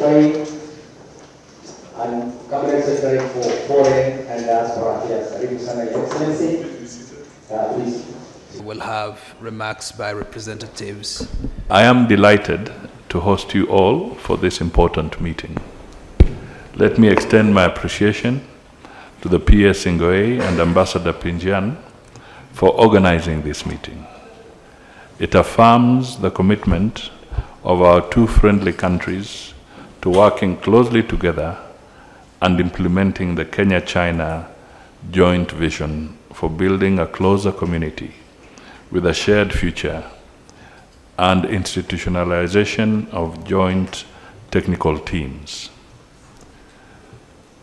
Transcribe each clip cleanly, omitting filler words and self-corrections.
Kiswahili and Cabinet Secretary for Foreign and Diaspora Affairs. Karibu sana, Your Excellency. Please. We will have remarks by representatives. I am delighted to host you all for this important meeting. Let me extend my appreciation to the PS Ingoe and Ambassador Pinjian for organizing this meeting. It affirms the commitment of our two friendly countries to working closely together and implementing the Kenya-China joint vision for building a closer community with a shared future and institutionalization of joint technical teams.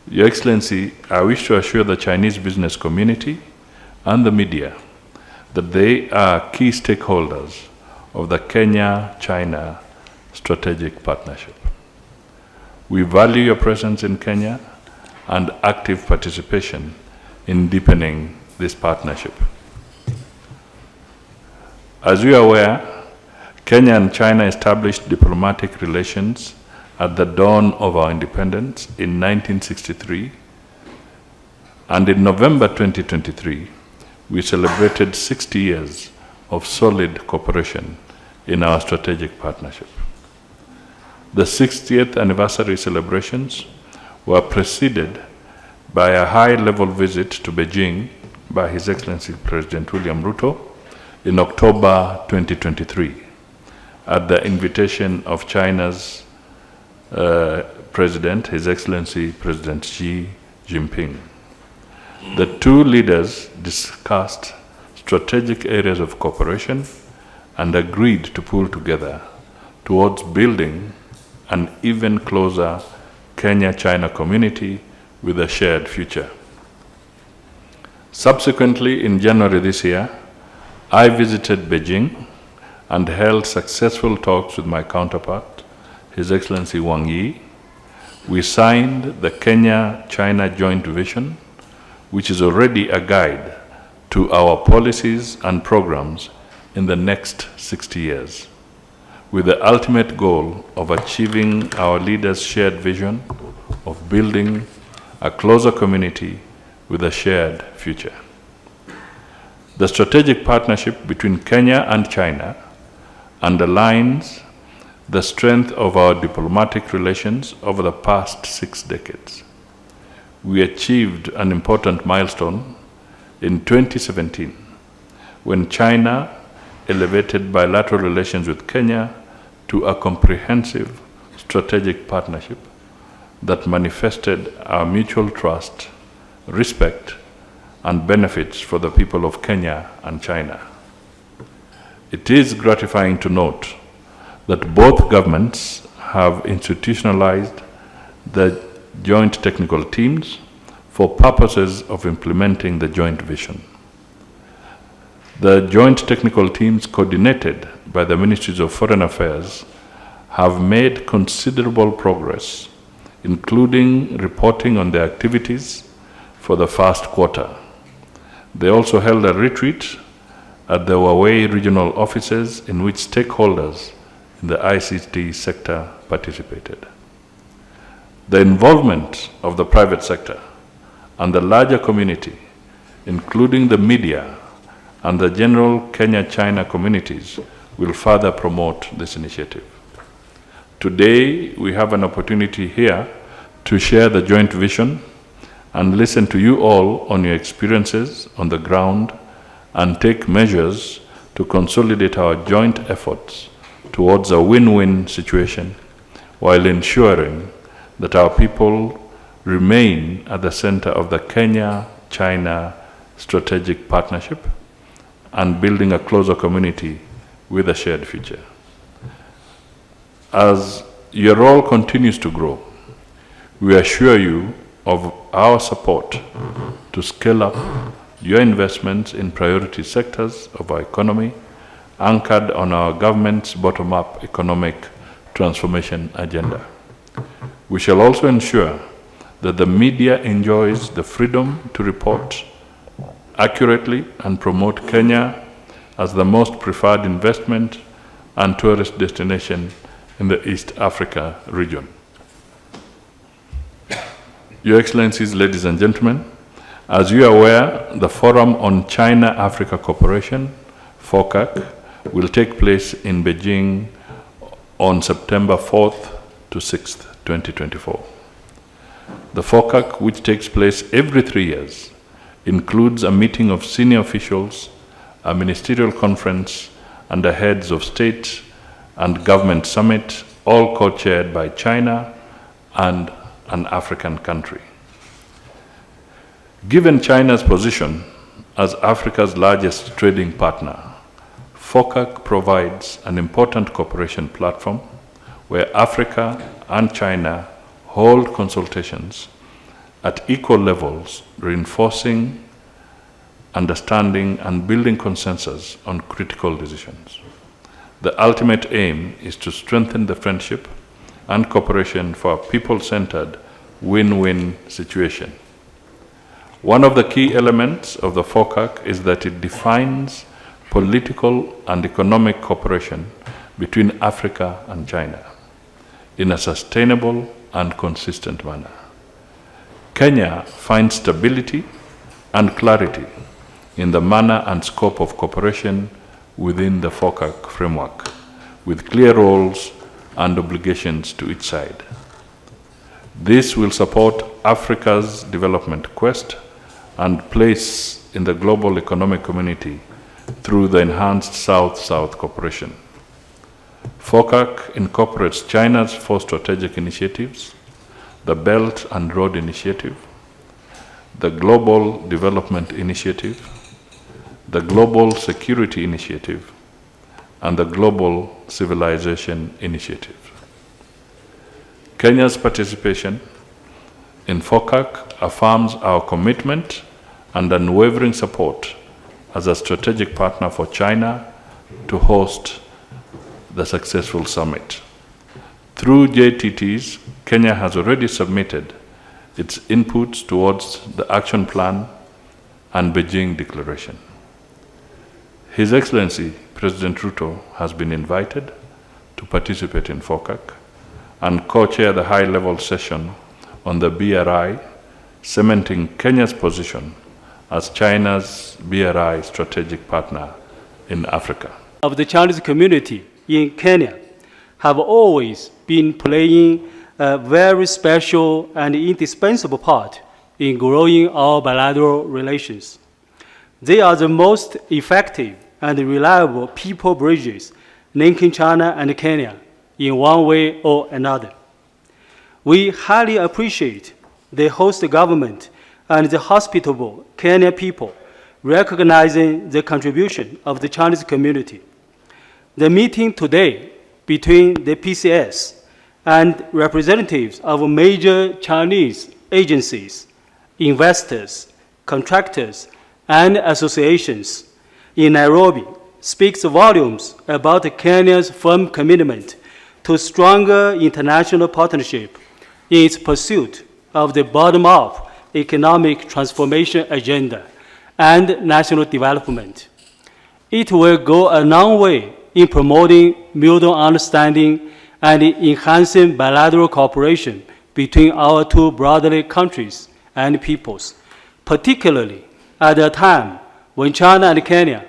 Your Excellency, I wish to assure the Chinese business community and the media that they are key stakeholders of the Kenya-China strategic partnership. We value your presence in Kenya and active participation in deepening this partnership. As you are aware, Kenya and China established diplomatic relations at the dawn of our independence in 1963, and in November 2023, we celebrated 60 years of solid cooperation in our strategic partnership. The 60th anniversary celebrations were preceded by a high-level visit to Beijing by His Excellency President William Ruto in October 2023 at the invitation of China's President, His Excellency President Xi Jinping. The two leaders discussed strategic areas of cooperation and agreed to pull together towards building an even closer Kenya-China community with a shared future. Subsequently, in January this year, I visited Beijing and held successful talks with my counterpart, His Excellency Wang Yi. We signed the Kenya-China joint vision, which is already a guide to our policies and programs in the next 60 years, with the ultimate goal of achieving our leaders' shared vision of building a closer community with a shared future. The strategic partnership between Kenya and China underlines the strength of our diplomatic relations over the past 6 decades. We achieved an important milestone in 2017 when China elevated bilateral relations with Kenya to a comprehensive strategic partnership that manifested our mutual trust, respect, and benefits for the people of Kenya and China. It is gratifying to note that both governments have institutionalized the joint technical teams for purposes of implementing the joint vision. The joint technical teams coordinated by the Ministries of Foreign Affairs have made considerable progress, including reporting on their activities for the first quarter. They also held a retreat at the Huawei regional offices in which stakeholders in the ICT sector participated. The involvement of the private sector and the larger community, including the media and the general Kenya-China communities, will further promote this initiative. Today, we have an opportunity here to share the joint vision and listen to you all on your experiences on the ground and take measures to consolidate our joint efforts towards a win-win situation while ensuring that our people remain at the center of the Kenya-China strategic partnership and building a closer community with a shared future. As your role continues to grow, we assure you of our support to scale up your investments in priority sectors of our economy, anchored on our government's bottom-up economic transformation agenda. We shall also ensure that the media enjoys the freedom to report accurately and promote Kenya as the most preferred investment and tourist destination in the East Africa region. Your Excellencies, ladies and gentlemen, as you are aware, the Forum on China-Africa Cooperation, FOCAC, will take place in Beijing on September 4th to 6th, 2024. The FOCAC, which takes place every 3 years, includes a meeting of senior officials, a ministerial conference, and the heads of state and government summit, all co-chaired by China and an African country. Given China's position as Africa's largest trading partner, FOCAC provides an important cooperation platform where Africa and China hold consultations at equal levels, reinforcing understanding and building consensus on critical decisions. The ultimate aim is to strengthen the friendship and cooperation for a people-centered win-win situation. One of the key elements of the FOCAC is that it defines political and economic cooperation between Africa and China in a sustainable and consistent manner. Kenya finds stability and clarity in the manner and scope of cooperation within the FOCAC framework, with clear roles and obligations to each side. This will support Africa's development quest and place in the global economic community through the enhanced South-South cooperation. FOCAC incorporates China's 4 strategic initiatives, the Belt and Road Initiative, the Global Development Initiative, the Global Security Initiative, and the Global Civilization Initiative. Kenya's participation in FOCAC affirms our commitment and unwavering support as a strategic partner for China to host the successful summit. Through JTTs, Kenya has already submitted its inputs towards the action plan and Beijing Declaration. His Excellency, President Ruto, has been invited to participate in FOCAC and co-chair the high-level session on the BRI, cementing Kenya's position as China's BRI strategic partner in Africa. Of the Chinese community in Kenya have always been playing a very special and indispensable part in growing our bilateral relations. They are the most effective and reliable people bridges linking China and Kenya in one way or another. We highly appreciate the host government and the hospitable Kenyan people recognizing the contribution of the Chinese community. The meeting today between the PCS and representatives of major Chinese agencies, investors, contractors, and associations in Nairobi speaks volumes about Kenya's firm commitment to stronger international partnership in its pursuit of the bottom-up economic transformation agenda and national development. It will go a long way in promoting mutual understanding and enhancing bilateral cooperation between our two brotherly countries and peoples, particularly at a time when China and Kenya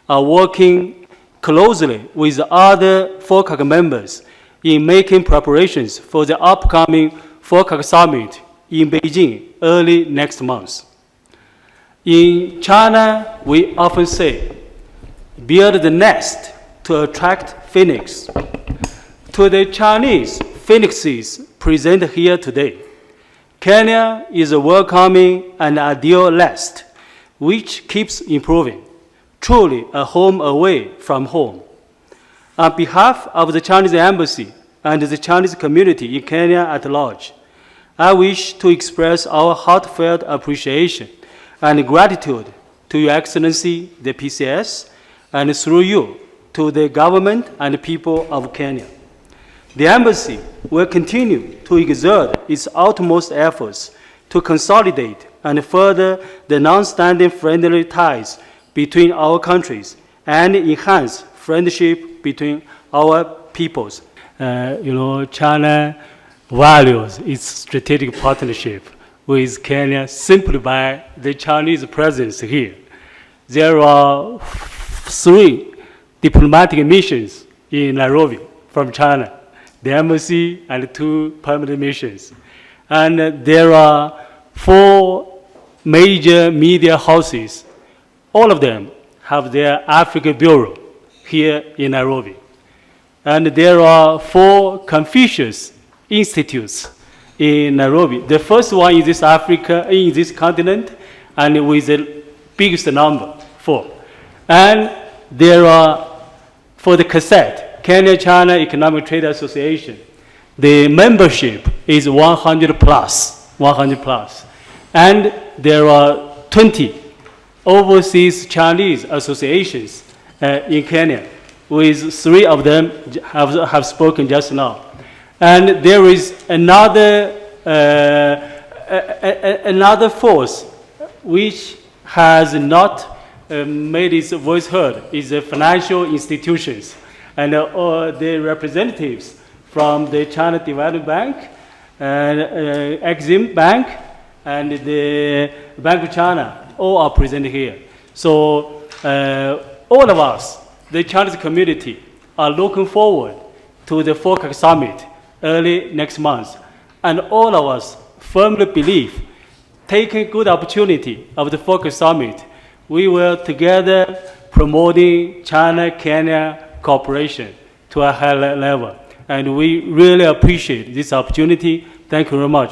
are working closely with other FOCAC members in making preparations for the upcoming FOCAC summit in Beijing early next month. In China, we often say, build the nest to attract phoenix. To the Chinese phoenixes present here today, Kenya is a welcoming and ideal nest, which keeps improving, truly a home away from home. On behalf of the Chinese Embassy and the Chinese community in Kenya at large, I wish to express our heartfelt appreciation and gratitude to Your Excellency, the PCS, and through you, to the government and people of Kenya. The Embassy will continue to exert its utmost efforts to consolidate and further the long-standing friendly ties between our countries and enhance friendship between our peoples. China values its strategic partnership with Kenya simply by the Chinese presence here. There are 3 diplomatic missions in Nairobi from China, the embassy and 2 permanent missions. And there are 4 major media houses. All of them have their Africa bureau here in Nairobi. And there are 4 Confucius institutes in Nairobi. The first one is this Africa, in this continent, and with the biggest number, 4. And there are, for the cassette, Kenya-China Economic Trade Association, the membership is 100 plus. And there are 20 overseas Chinese associations in Kenya, with 3 of them have spoken just now. And there is another force which has not made its voice heard, is the financial institutions and the representatives from the China Development Bank, Exim Bank, and the Bank of China, all are present here. So all of us, the Chinese community, are looking forward to the FOCAC summit early next month. And all of us firmly believe, taking good opportunity of the FOCAC summit, we will together promoting China-Kenya cooperation to a higher level. And we really appreciate this opportunity. Thank you very much.